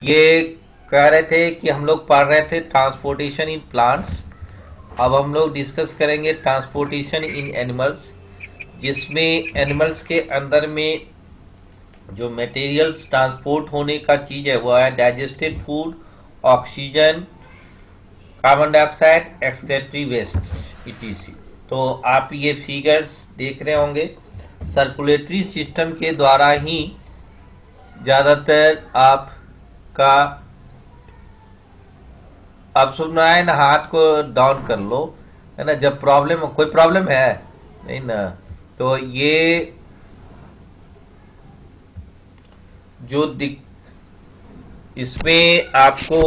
ये कह रहे थे कि हम लोग पढ़ रहे थे ट्रांसपोर्टेशन इन प्लांट्स। अब हम लोग डिस्कस करेंगे ट्रांसपोर्टेशन इन एनिमल्स, जिसमें एनिमल्स के अंदर में जो मटेरियल्स ट्रांसपोर्ट होने का चीज़ है वो है digested food, oxygen, carbon dioxide, excretory waste etc. तो आप ये फिगर्स देख रहे होंगे, सर्कुलेटरी सिस्टम के द्वारा ही ज़्यादातर आपका, अब सुनना है ना, हाथ को डाउन कर लो, है ना। जब प्रॉब्लम, कोई प्रॉब्लम है नहीं ना, तो ये जो दिक इसमें आपको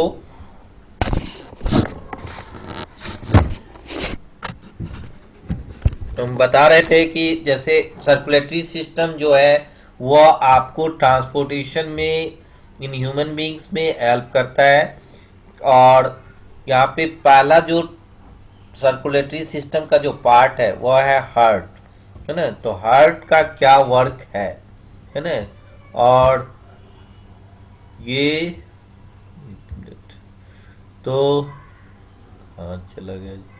तुम बता रहे थे कि जैसे सर्कुलेटरी सिस्टम जो है वो आपको ट्रांसपोर्टेशन में इन ह्यूमन बींग्स में हेल्प करता है। और यहाँ पे पहला जो सर्कुलेटरी सिस्टम का जो पार्ट है वो है हार्ट, है ना। तो हार्ट का क्या वर्क है ना। और ये तो हाँ चला गया जी।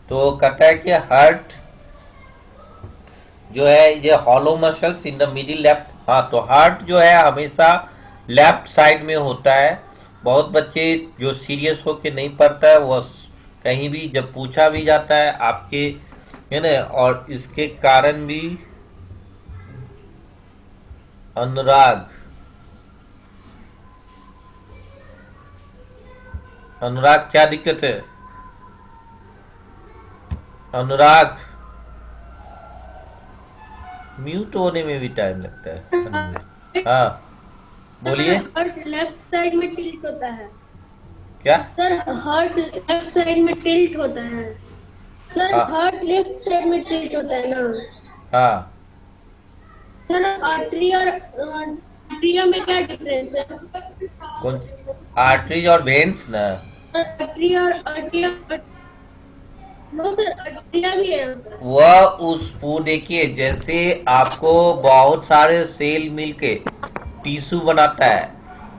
तो कहता है कि हार्ट जो है ये hollow muscles in the middle left. हाँ, तो हार्ट जो है हमेशा लेफ्ट साइड में होता है। बहुत बच्चे जो सीरियस होके नहीं पढ़ता है वो कहीं भी जब पूछा भी जाता है आपके, है ना। और इसके कारण भी अनुराग, अनुराग क्या दिक्कत है? अनुराग, म्यूट होने में भी टाइम लगता है अनम्यूट। हाँ बोलिए। हार्ट लेफ्ट साइड में टिल्ट होता है। क्या? सर हार्ट लेफ्ट साइड में टिल्ट होता है। सर हाँ हार्ट लेफ्ट साइड में टिल्ट होता है ना। हाँ। सर आर्टरी और आर्टरिया में क्या डिफरेंस है? कौन? आर्टरीज और वेन्स ना। सर आर्टरी और आर्टरिया, नो सर आर्टरिया भी है यहाँ पर। वह उस वो देखिए, जैसे आपको बहुत सारे सेल मिलके टिश्यू बनाता है,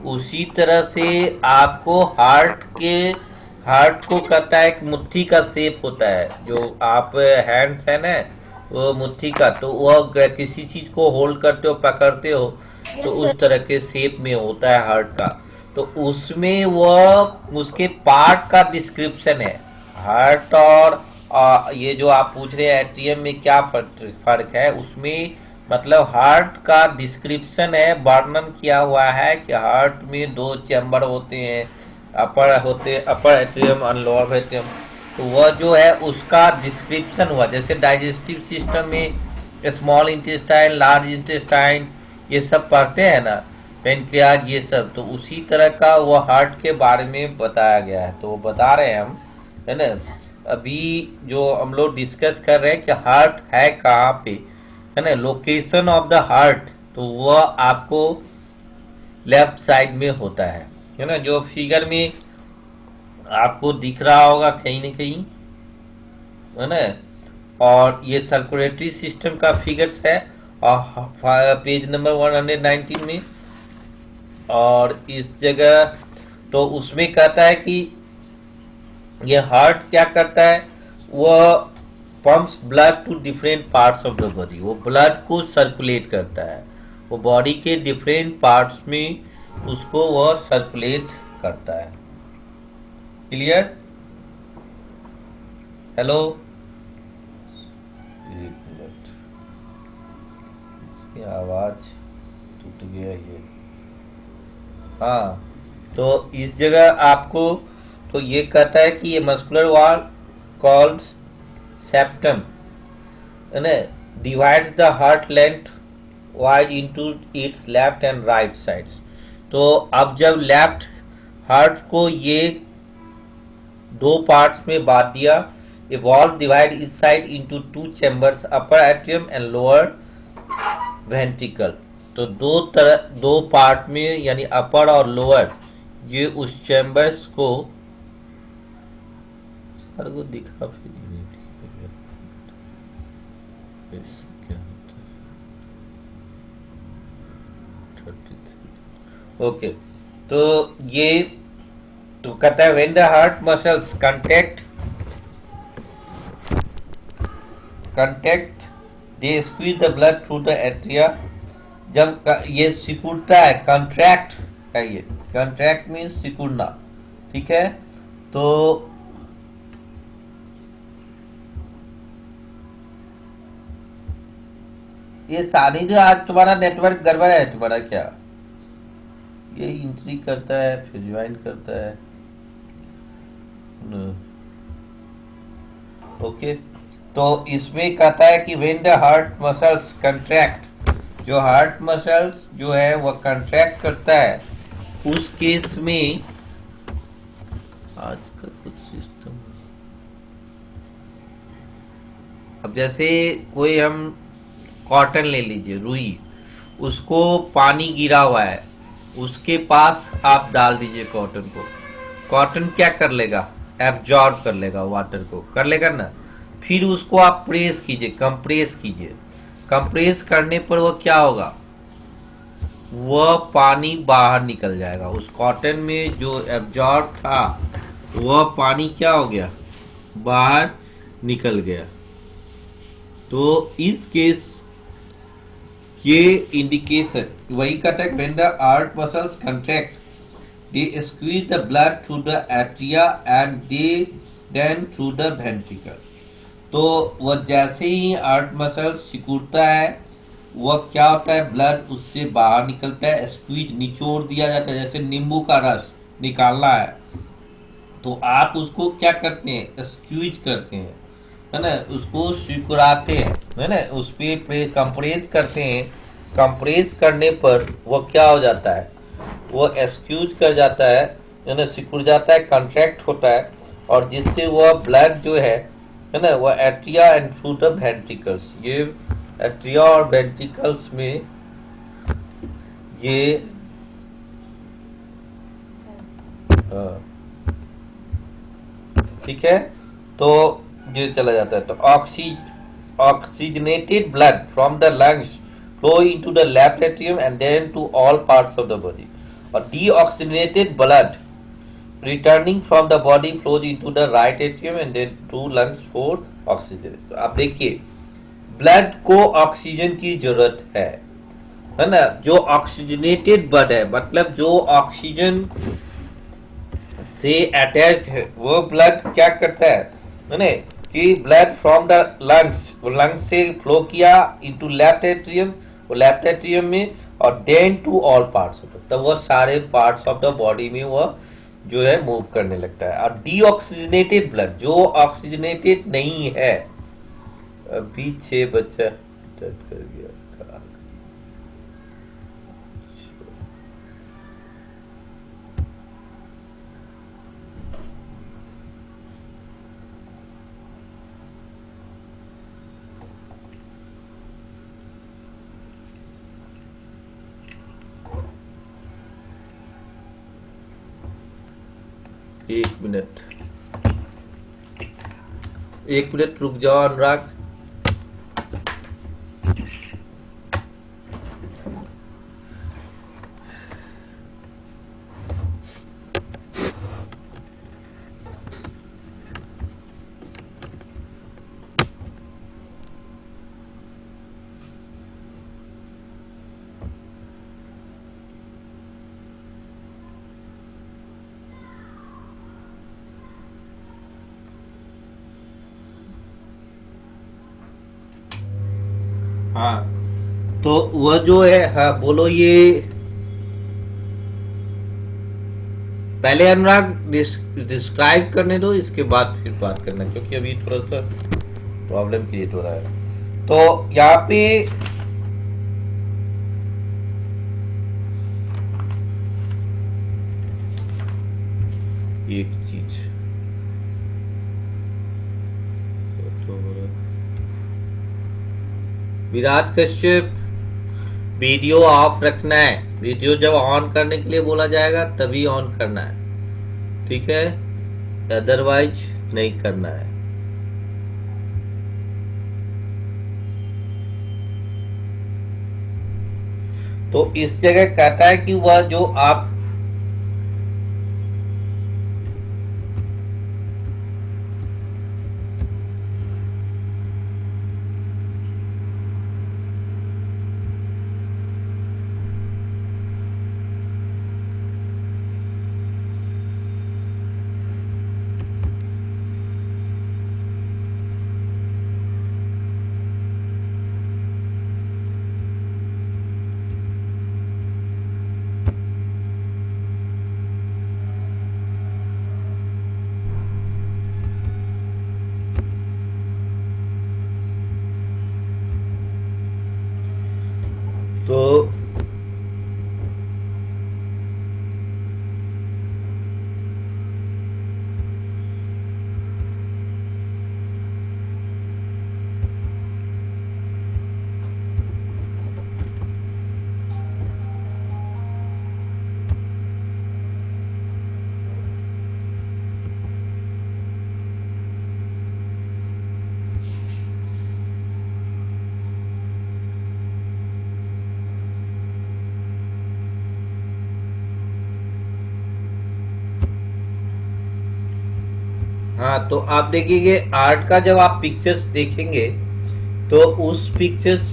उसी तरह से आपको हार्ट को कहता है, एक मुट्ठी का शेप होता है जो आप हैंड्स है ना, वो मुट्ठी का, तो वह किसी चीज को होल्ड करते हो, पकड़ते हो, तो यस उस सर। तरह के शेप में होता है हार्ट का। तो उसमें वह उसके पार्ट का डिस्क्रिप्शन है। हार्ट और ये जो आप पूछ रहे हैं एटीएम में क्या फर्क है, उसमें मतलब हार्ट का डिस्क्रिप्शन है, वर्णन किया हुआ है कि हार्ट में दो चैम्बर होते हैं, अपर एट्रियम और लोअर एट्रियम। तो वह जो है उसका डिस्क्रिप्शन हुआ, जैसे डाइजेस्टिव सिस्टम में स्मॉल इंटेस्टाइन, लार्ज इंटेस्टाइन, ये सब पढ़ते हैं ना, पेनक्रियाज, ये सब, तो उसी तरह का वो हार्ट के बारे में बताया गया है। तो वो बता रहे हैं हम, है ना। अभी जो हम लोग डिस्कस कर रहे हैं कि हार्ट है कहाँ पे, है ना, लोकेशन ऑफ द हार्ट, तो वह आपको लेफ्ट साइड में होता है ना। जो फिगर में आपको दिख रहा होगा कहीं ना कहीं, है ना। और ये सर्कुलेटरी सिस्टम का फिगर्स है, और पेज नंबर 119 में। और इस जगह तो उसमें कहता है कि ये हार्ट क्या करता है, वह pumps blood to different parts of the body, वो ब्लड को सर्कुलेट करता है, वो बॉडी के डिफरेंट पार्ट्स में उसको वह सर्कुलेट करता है। क्लियर? हेलो, एक मिनट, इसकी आवाज टूट गया ये। हाँ, तो इस जगह आपको, तो ये कहता है कि ये मस्कुलर वॉल कॉल्ड सेप्टम, है ना, divides the heart length wise into its left and right sides. तो अब जब लेफ्ट हार्ट को ये दो पार्ट्स में बांट दिया, a valve divide each side into two chambers, upper atrium and lower ventricle. तो दो पार्ट में, यानी अपर और लोअर, ये उस चैम्बर्स को सर को दिखा फिर क्या होता है। 33। ओके, तो ये तो कहता है when the heart muscles contract they squeeze the blood through the atria. ये सिकुड़ता है, कंट्रैक्ट है, ये कंट्रैक्ट मीन्स सिकुड़ना, ठीक है। तो ये सानी जो आज तुम्हारा नेटवर्क गड़बड़ है तुम्हारा क्या? ये एंट्री करता है फिर ज्वाइन करता है। ओके, तो इसमें कहता है कि when the heart muscles contract, जो हार्ट मसल्स जो है वह कंट्रैक्ट करता है, उस केस में आज का कुछ सिस्टम, अब जैसे कोई हम कॉटन ले लीजिए, रुई, उसको पानी गिरा हुआ है, उसके पास आप डाल दीजिए कॉटन को, कॉटन क्या कर लेगा? एब्जॉर्ब कर लेगा वाटर को, कर लेगा ना। फिर उसको आप प्रेस कीजिए, कंप्रेस कीजिए, कंप्रेस करने पर वो क्या होगा? वह पानी बाहर निकल जाएगा। उस कॉटन में जो एब्जॉर्ब था वह पानी क्या हो गया? बाहर निकल गया। तो इस केस ये इंडिकेशन वही कहता है when the heart muscles contract they squeeze the blood through the atria and then through the ventricle. तो वह जैसे ही हार्ट मसल्स सिकुड़ता है, वह क्या होता है? ब्लड उससे बाहर निकलता है, स्क्वीज निचोड़ दिया जाता है, जैसे नींबू का रस निकालना है तो आप उसको क्या करते हैं? स्क्वीज करते हैं, है ना, उसको सिकुड़ाते हैं, है ना, उस पर कंप्रेस करते हैं। कंप्रेस करने पर वो क्या हो जाता है? वो एक्सक्यूज कर जाता है ना, सिकुड़ जाता है, कंट्रैक्ट होता है, और जिससे वह ब्लड जो है ना, वह atria and through the ventricles, ये एट्रिया और वेंट्रिकल्स में ये ठीक है, तो ये चला जाता है। तो oxygenated blood from the lungs flow into the left atrium and then to all parts of the body, और deoxygenated blood returning from the body flows into the right atrium and then to lungs for oxygen. तो आप देखिए, blood को oxygen की जरूरत है ना। जो ऑक्सीजनेटेड ब्लड है, मतलब जो ऑक्सीजन से अटैच्ड है, वो ब्लड क्या करता है ना, कि ब्लड फ्रॉम द लंग्स, वो लंग्स से फ्लो किया इनटू लेफ्ट एट्रियम, वो लेफ्ट एट्रियम में, और then to all parts of the, तब वो सारे पार्ट्स ऑफ द बॉडी में वो जो है मूव करने लगता है। और डीऑक्सीजनेटेड ब्लड, जो ऑक्सीजनेटेड नहीं है, अभी 6 बच्चा स्टार्ट कर गया। 1 मिनट, 1 मिनट रुक जाओ अनुराग। हाँ, तो वह जो है, हाँ बोलो, ये पहले अनुराग डिस्क्राइब करने दो, इसके बाद फिर बात करना, क्योंकि अभी थोड़ा सा प्रॉब्लम क्रिएट हो रहा है। तो यहाँ पे एक चीज विराट कश्यप, वीडियो ऑफ रखना है। वीडियो जब ऑन करने के लिए बोला जाएगा तभी ऑन करना है, ठीक है, अदरवाइज नहीं करना है। तो इस जगह कहता है कि वह जो आप तो हाँ, तो आप देखिए आर्ट का जब आप पिक्चर्स देखेंगे तो उस पिक्चर्स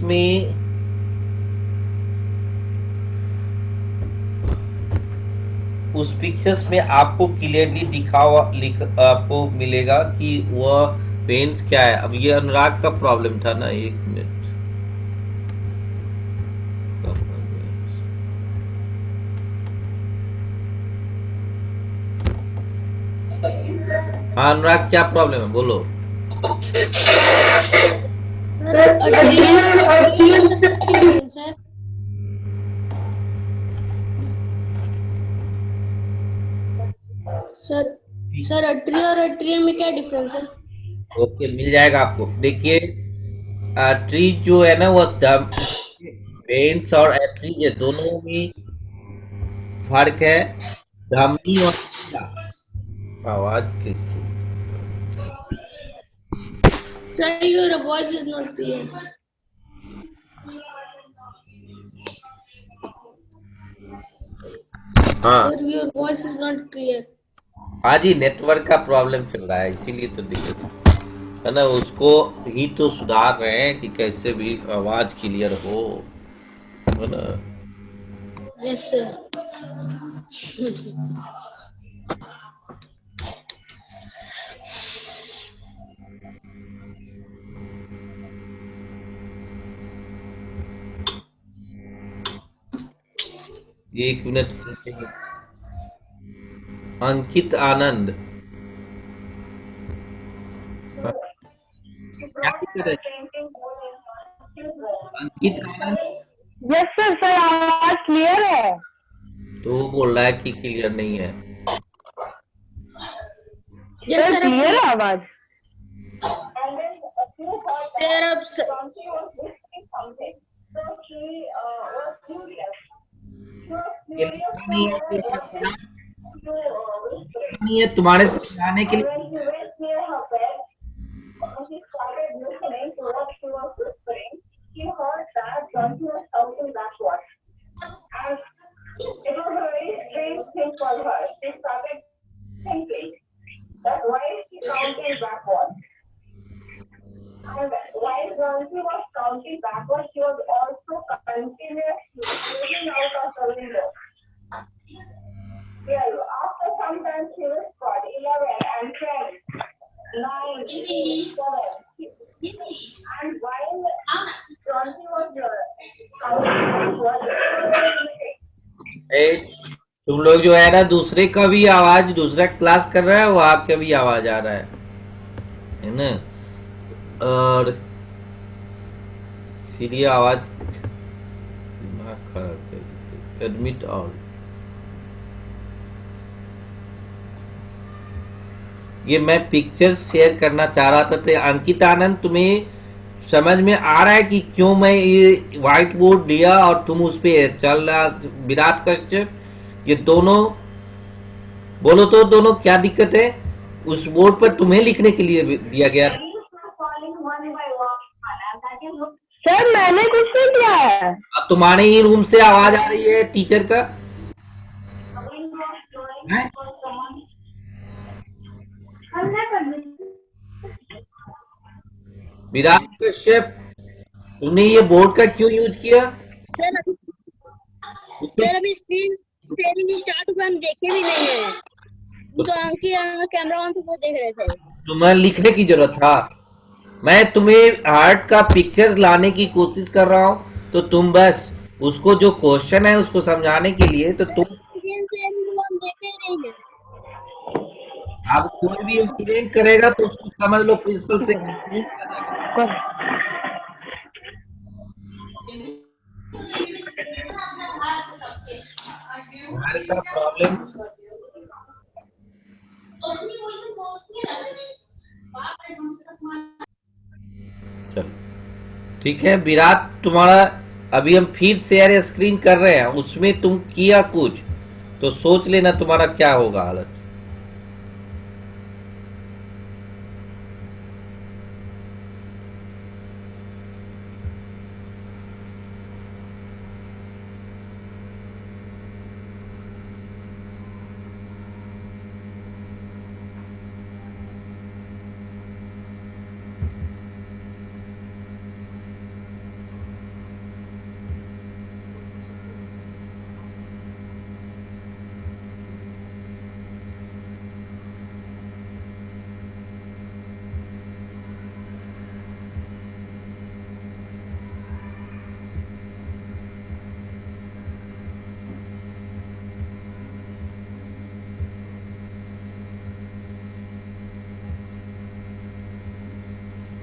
में आपको क्लियरली आपको मिलेगा कि वह पेंस क्या है। अब ये अनुराग का प्रॉब्लम था ना, एक मिनट। हाँ अनुराग, क्या प्रॉब्लम है, बोलो। सर अट्रियम और अट्रियम का क्या डिफरेंस है? सर सर अट्रिया और अट्रियम में क्या डिफरेंस है? ओके, मिल जाएगा आपको। देखिए ट्री जो है ना वो पेंस और ट्री, ये दोनों में फर्क है। धमनी और शीला। आवाज कैसी? Sir your voice is not clear. हाँ sir your voice is not clear. हाँ जी, नेटवर्क का प्रॉब्लम चल रहा है, इसीलिए तो दिक्कत है ना। उसको ही तो सुधार रहे हैं कि कैसे भी आवाज क्लियर हो, है ना। Yes sir. एक मिनट रुकिए। अंकित आनंद, हाँ, क्या दिक्कत है? Ankit Anand. Yes sir, sir आवाज क्लियर है। तो वो बोल रहा है कि क्लियर नहीं है। यस सर सर क्लियर है आवाज। सर अब ये लिखा नहीं है कि नहीं है तुम्हारे समझाने के लिए। ए, तुम लोग जो है ना, दूसरे का भी आवाज, दूसरा क्लास कर रहा है वो आपका भी आवाज आ रहा है ना। और सीधी आवाज दिमाग खराब कर। एडमिट ऑल, ये मैं पिक्चर शेयर करना चाह रहा था। तो अंकित आनंद, तुम्हें समझ में आ रहा है कि क्यों मैं ये व्हाइट बोर्ड लिया और तुम उस पे चल रहा विराट कश्यप, ये दोनों बोलो तो, दोनों क्या दिक्कत है? उस बोर्ड पर तुम्हें लिखने के लिए दिया गया। सर मैंने कुछ नहीं किया है। अब तुम्हारे ही रूम से आवाज आ रही है टीचर का है? विराट कश्यप, तुमने ये बोर्ड का क्यों यूज किया? सर अभी उसमें सर अभी स्क्रीन शेयरिंग स्टार्ट हुआ, हम देखे भी नहीं है। तो अंकित कैमरा ऑन तो वो देख रहे थे। तुम्हें लिखने की जरूरत था। मैं तुम्हें हार्ट का पिक्चर लाने की कोशिश कर रहा हूँ, तो तुम बस उसको जो क्वेश्चन है उसको समझाने के लिए तो तुम स्क्रीन शेयरिंग हुआ हम देखे ही नहीं है। अब कोई भी स्टूडेंट करेगा तो उसको समझ लो प्रिंसिपल से तुम्हारे का प्रॉब्लम। चलो ठीक है विराट, तुम्हारा अभी हम फिर शेयर स्क्रीन कर रहे हैं, उसमें तुम किया कुछ तो सोच लेना तुम्हारा क्या होगा हालत।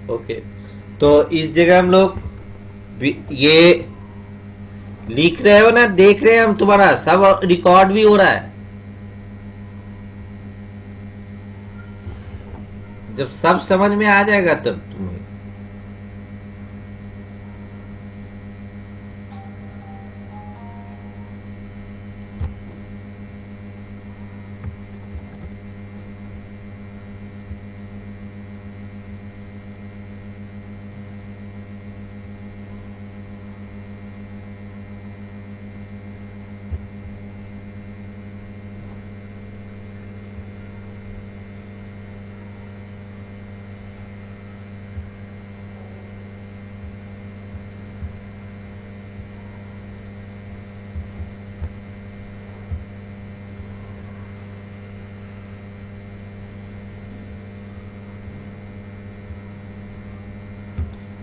ओके, तो इस जगह हम लोग ये लिख रहे हो ना, देख रहे हैं हम, तुम्हारा सब रिकॉर्ड भी हो रहा है। जब सब समझ में आ जाएगा तब तुम्हें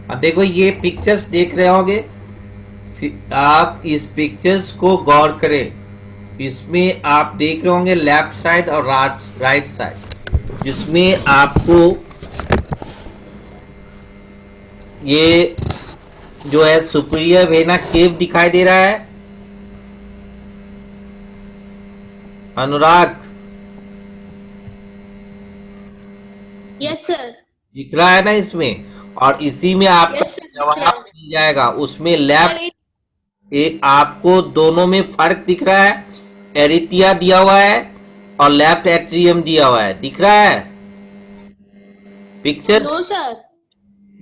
अब देखो ये पिक्चर्स देख रहे होगे, आप इस पिक्चर्स को गौर करें। इसमें आप देख रहे होंगे लेफ्ट साइड और राइट साइड, जिसमें आपको ये जो है सुप्रिया वेना केव दिखाई दे रहा है। अनुराग यस सर। दिख रहा है ना इसमें, और इसी में आपका यस सर जवाब मिल जाएगा। उसमें सर लेफ्ट आपको दोनों में फर्क दिख रहा है, एरिटिया दिया हुआ है और लेफ्ट एट्रियम दिया हुआ है, दिख रहा है पिक्चर। No sir.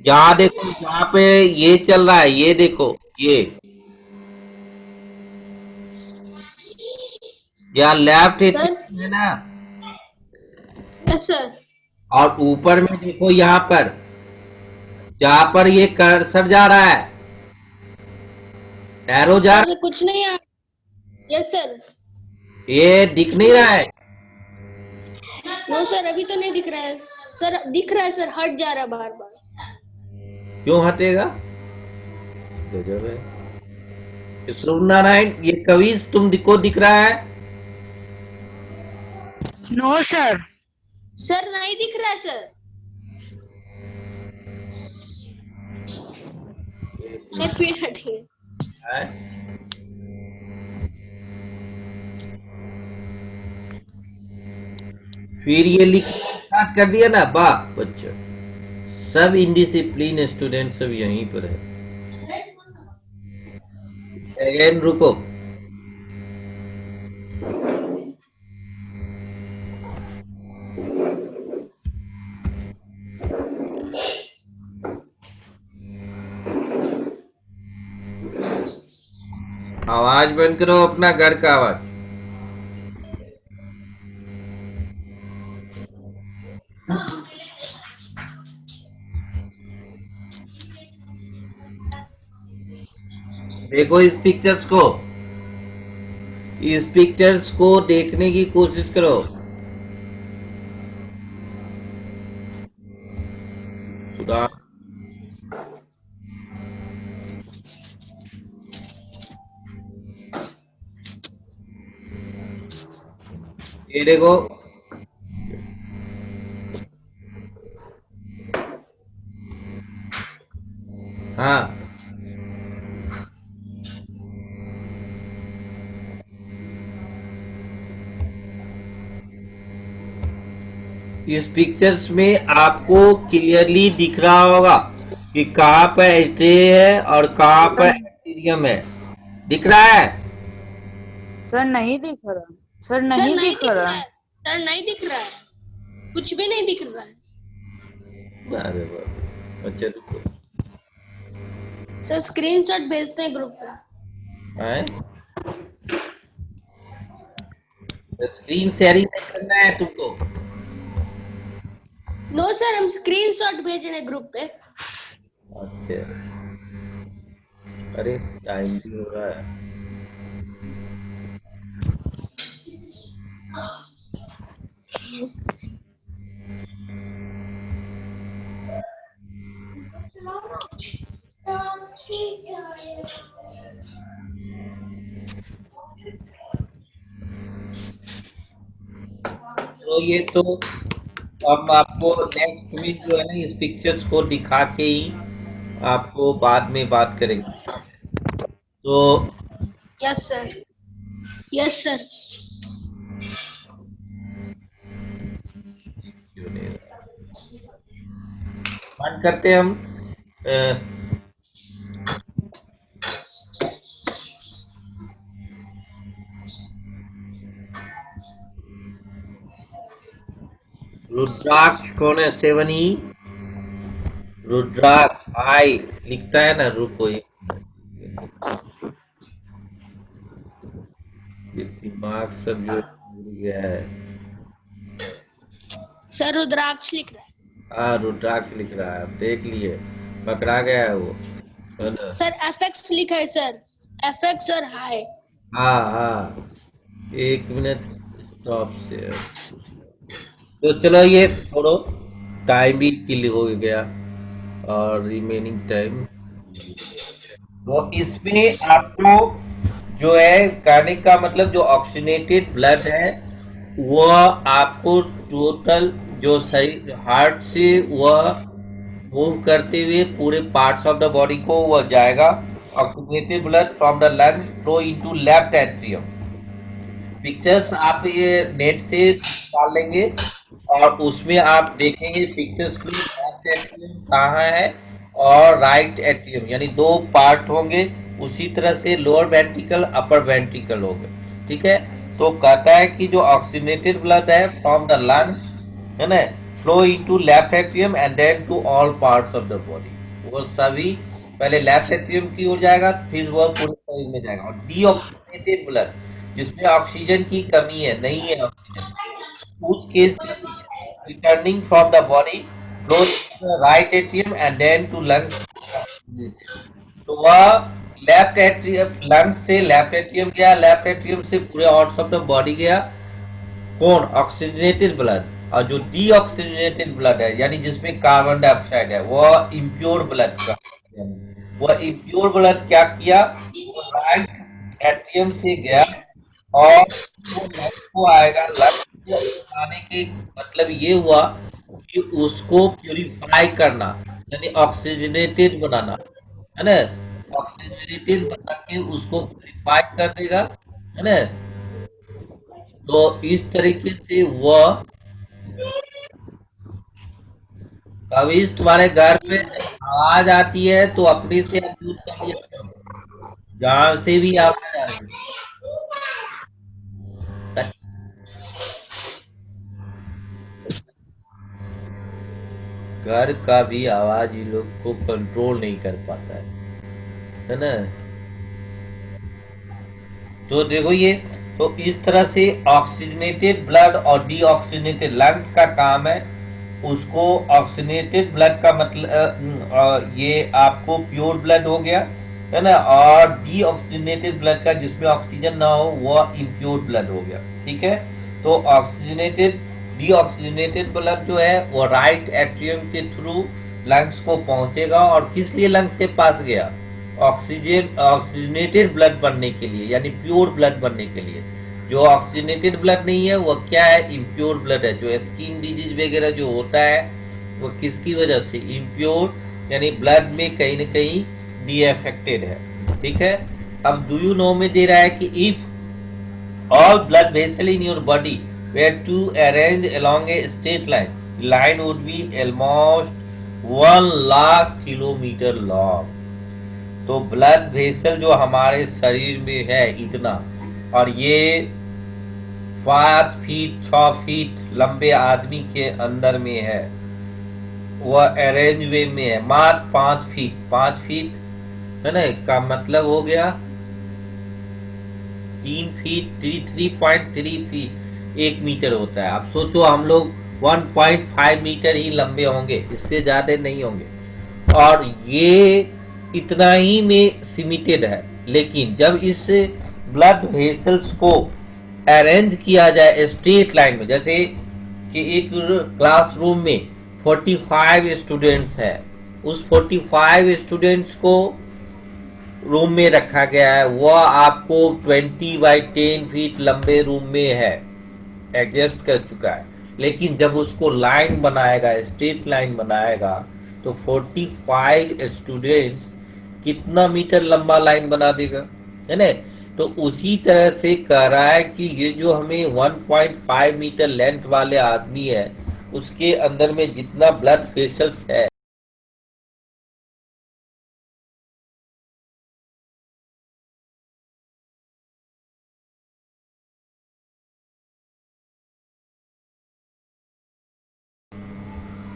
यहाँ देखो, यहाँ पे ये चल रहा है, ये देखो ये, यहाँ लेफ्ट एट्रियम है ना, यस सर। और ऊपर में देखो यहाँ पर, जहाँ पर ये कर्सर जा रहा है, एरो जा रहा सर कुछ नहीं आ। Yes sir. है, ये दिख नहीं रहा है। नो सर अभी तो नहीं दिख रहा है। सर दिख रहा है सर, हट जा रहा है बार बार। क्यों हटेगा? गजब है। सूर्य नारायण, ये कविज तुमको दिख रहा है? No sir. सर नहीं दिख रहा है सर। सर फिर हटिए। है? फिर ये लिख स्टार्ट कर दिया ना, वाह बच्चों, सब इनडिसिप्लिन स्टूडेंट सब यहीं पर है। अगेन रुको, आवाज बंद करो अपना घर का आवाज। देखो इस पिक्चर्स को, इस पिक्चर्स को देखने की कोशिश करो। खुदा, ये देखो। हाँ, इस पिक्चर्स में आपको क्लियरली दिख रहा होगा कि कहाँ पर एट्रे है और कहाँ पर एंटीरियम है। दिख रहा है? सर नहीं दिख रहा। सर सर नहीं नहीं दिख दिख रहा रहा। है। सर नहीं दिख रहा है, कुछ भी नहीं दिख रहा है। अरे वाह, अच्छा रुको। सर स्क्रीनशॉट भेजते हैं ग्रुप पे। हैं? स्क्रीन शेयरिंग नहीं करना है तुमको। नो सर, हम स्क्रीनशॉट भेज रहे हैं ग्रुप पे। अच्छा, अरे टाइम भी हो रहा है। तो ये तो हम आपको नेक्स्ट में जो है ना इस पिक्चर्स को दिखा के ही आपको बाद में बात करेंगे। तो यस सर, यस सर। क्यों नहीं मान करते हैं हम। अ, रुद्राक्ष कौन है? 7E रुद्राक्ष आई लिखता है ना, रुको ये दिमाग सब जो उड़ गया है। सर रुद्राक्ष लिख रहा है। हाँ, रुद्राक्ष लिख रहा है, देख लिए, पकड़ा गया है वो, है ना? सर एफएक्स लिखा है सर, एफएक्स और हाई। हाँ हाँ, एक मिनट स्टॉप से। तो चलो ये छोड़ो, टाइम भी किल हो गया और रिमेनिंग टाइम। तो इसमें आपको जो है कहने का मतलब जो ऑक्सीनेटेड ब्लड है वह आपको टोटल जो सही हार्ट से वह मूव करते हुए पूरे पार्ट्स ऑफ द बॉडी को वह जाएगा। Oxygenated blood from the lungs flow into left atrium. Pictures आप ये नेट से डाल लेंगे और उसमें आप देखेंगे पिक्चर्स में लेफ्ट एट्रियम कहाँ है और राइट एट्रियम, यानी दो पार्ट होंगे। उसी तरह से लोअर वेंट्रिकल अपर वेंट्रिकल होगा। ठीक है, तो कहता है कि जो ऑक्सीनेटेड ब्लड है फ्रॉम द लंग्स, है ना, flow into left atrium and then to all parts of the body. वो सभी पहले लेफ्ट एट्रियम की ओर जाएगा, फिर वह पूरे शरीर में जाएगा। और डीऑक्सीनेटेड ब्लड जिसमें ऑक्सीजन की कमी है, नहीं है ऑक्सीजन, उस केस में returning from the body flow right atrium and then to lungs. तो वह लेफ्ट एट्रियम, लंग्स से लेफ्ट एट्रियम गया, लेफ्ट एट्रियम से पूरे ऑर्ट्स ऑफ द बॉडी गया। कौन? Oxygenated blood. और जो डीऑक्सीजनेटेड ब्लड है यानी जिसमें कार्बन डाइऑक्साइड है वह इम्प्योर ब्लड का, वह इम्प्योर ब्लड क्या किया, राइट एट्रियम से गया और वो लंग को आएगा। लंग को आने के मतलब ये हुआ कि उसको प्यूरिफाई करना यानी ऑक्सीजनेटेड बनाना, है ना। ऑक्सीजनेटेड बना के उसको प्यूरिफाई कर देगा, है ना। तो इस तरीके से वह कभी तुम्हारे घर पे आवाज आती है तो अपने से अनम्यूट कर लिया करो, जहां से भी आवाज आ रही है। घर का भी आवाज ये लोग को कंट्रोल नहीं कर पाता है ना। तो देखो ये, तो इस तरह से ऑक्सीजनेटेड ब्लड और डीऑक्सीजनेटेड लंग्स का काम है। उसको ऑक्सीजनेटेड ब्लड का मतलब ये आपको प्योर ब्लड हो गया, है ना, और डीऑक्सीजनेटेड ब्लड का जिसमें ऑक्सीजन ना हो वह इम्प्योर ब्लड हो गया। ठीक है, तो ऑक्सीजनेटेड डीऑक्सीजनेटेड ब्लड जो है वो राइट एट्रियम के थ्रू लंग्स को पहुंचेगा। और किस लिए लंग्स के पास गया? ऑक्सीजनेटेड ब्लड बनने के लिए, यानी प्योर ब्लड बनने के लिए। जो ऑक्सीजनेटेड ब्लड नहीं है वो क्या है? इम्प्योर ब्लड है। जो स्किन डिजीज वगैरह जो होता है वो किसकी वजह से? इम्प्योर, यानी ब्लड में कहीं ना कहीं डीएफेक्टेड है। ठीक है, अब डू यू नो में दे रहा है कि if all blood vessel in your body were to arrange along a straight line would be almost 1 lakh kilometre long। तो ब्लड वेसल जो हमारे शरीर में है इतना, और ये 5 फीट 6 फीट लंबे आदमी के अंदर में है, वह अरेंज वे में है। मात्र 5 फीट है ना, का मतलब हो गया 3 फीट 3.3 फीट 1 मीटर होता है। अब सोचो हम लोग 1.5 मीटर ही लंबे होंगे, इससे ज्यादा नहीं होंगे, और ये इतना ही में सिमिटेड है। लेकिन जब इस ब्लड वेसल्स को अरेंज किया जाए स्ट्रेट लाइन में, जैसे कि एक क्लासरूम में 45 स्टूडेंट्स हैं, उस 45 स्टूडेंट्स को रूम में रखा गया है, वह आपको 20/10 फीट लंबे रूम में है, एडजस्ट कर चुका है। लेकिन जब उसको लाइन बनाएगा, स्ट्रेट लाइन बनाएगा, तो 45 स्टूडेंट्स कितना मीटर लंबा लाइन बना देगा, है ना। तो उसी तरह से कह रहा है कि ये जो हमें 1.5 मीटर लेंथ वाले आदमी है, उसके अंदर में जितना ब्लड वेसल्स है,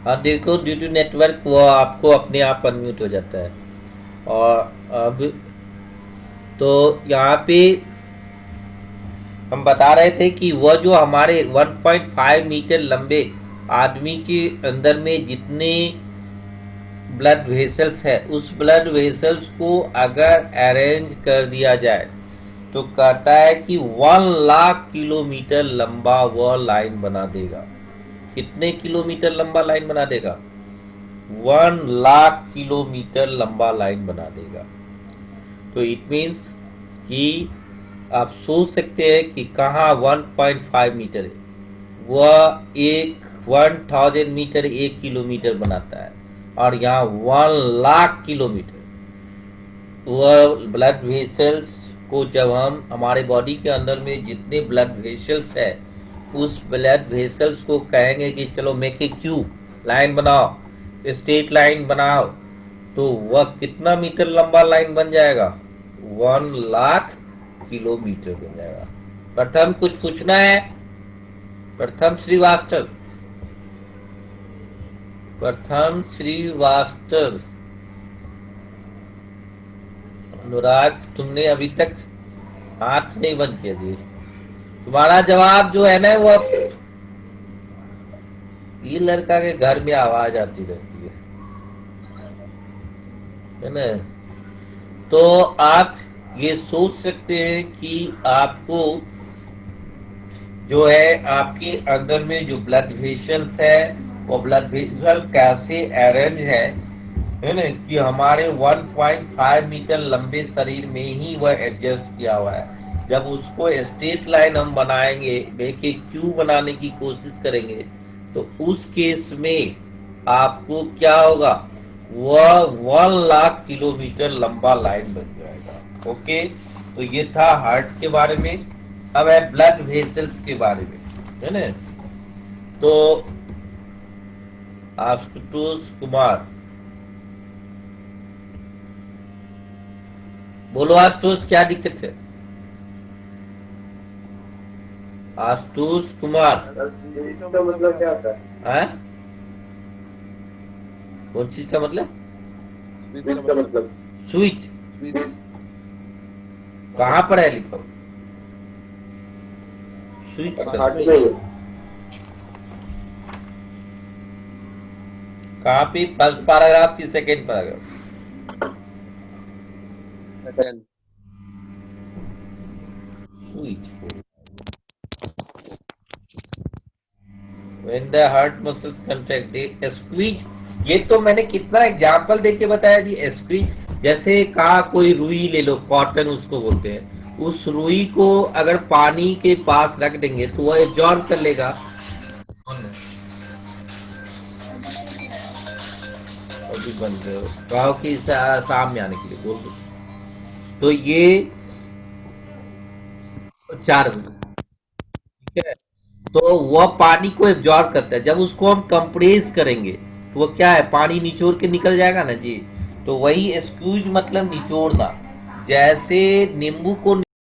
हाँ देखो ड्यू टू नेटवर्क वो आपको अपने आप अनम्यूट हो जाता है। और अब तो यहाँ पे हम बता रहे थे कि वह जो हमारे 1.5 मीटर लंबे आदमी के अंदर में जितने ब्लड वेसल्स है, उस ब्लड वेसल्स को अगर अरेंज कर दिया जाए तो कहता है कि 1 लाख किलोमीटर लंबा वह लाइन बना देगा। कितने किलोमीटर लंबा लाइन बना देगा? 1 लाख किलोमीटर लंबा लाइन बना देगा। तो इट मीन्स कि आप सोच सकते हैं कि कहाँ 1.5 मीटर है, वह एक 1000 मीटर 1 किलोमीटर बनाता है, और यहाँ 1 लाख किलोमीटर। वह ब्लड वेसल्स को जब हम हमारे बॉडी के अंदर में जितने ब्लड वेसल्स है, उस ब्लड वेसल्स को कहेंगे कि चलो मेक ए क्यू लाइन बनाओ, स्ट्रेट लाइन बनाओ, तो वह कितना मीटर लंबा लाइन बन जाएगा? 1 लाख किलोमीटर बन जाएगा। प्रथम कुछ पूछना है? प्रथम श्रीवास्तव, अनुराग, तुमने अभी तक हाथ नहीं बंद किया जी। तुम्हारा जवाब जो है ना, वो ये लड़का के घर में आवाज आती रहती है ना। तो आप ये सोच सकते हैं कि आपको जो है आपके अंदर में जो ब्लड वेसल्स है, वो ब्लड वेसल कैसे अरेंज है ना, कि हमारे 1.5 मीटर लंबे शरीर में ही वह एडजस्ट किया हुआ है। जब उसको स्ट्रेट लाइन हम बनाएंगे, देखिए क्यू बनाने की कोशिश करेंगे, तो उस केस में आपको क्या होगा? वह 1 लाख किलोमीटर लंबा लाइन बन जाएगा। ओके, तो ये था हार्ट के बारे में। अब है ब्लड वेसल्स के बारे में, है ना। तो आशुतोष कुमार, बोलो आशुतोष, क्या दिक्कत है? आशुतोष कुमार, इसका मतलब क्या होता है? है कौन चीज का मतलब? इसका मतलब स्विच कहाँ पर है लिखा? स्विच हार्ट में ही है। कहाँ पे? फर्स्ट पैराग्राफ की second paragraph? Second. Switch. When the heart muscles contract, they squeeze। ये तो मैंने कितना एग्जाम्पल देके बताया जी। स्क्वीज जैसे कहा, कोई रुई ले लो, कॉटन उसको बोलते हैं। उस रुई को अगर पानी के पास रख देंगे तो वह एब्जॉर्ब कर लेगा। अभी बन रहे हो गाँव की सामने आने के लिए बोल दो। तो ये 4 ठीक है। तो वह पानी को एब्जॉर्ब करता है। जब उसको हम कंप्रेस करेंगे तो वो क्या है, पानी निचोड़ के निकल जाएगा ना जी। तो वही स्क्यूज मतलब निचोड़ना। जैसे नींबू को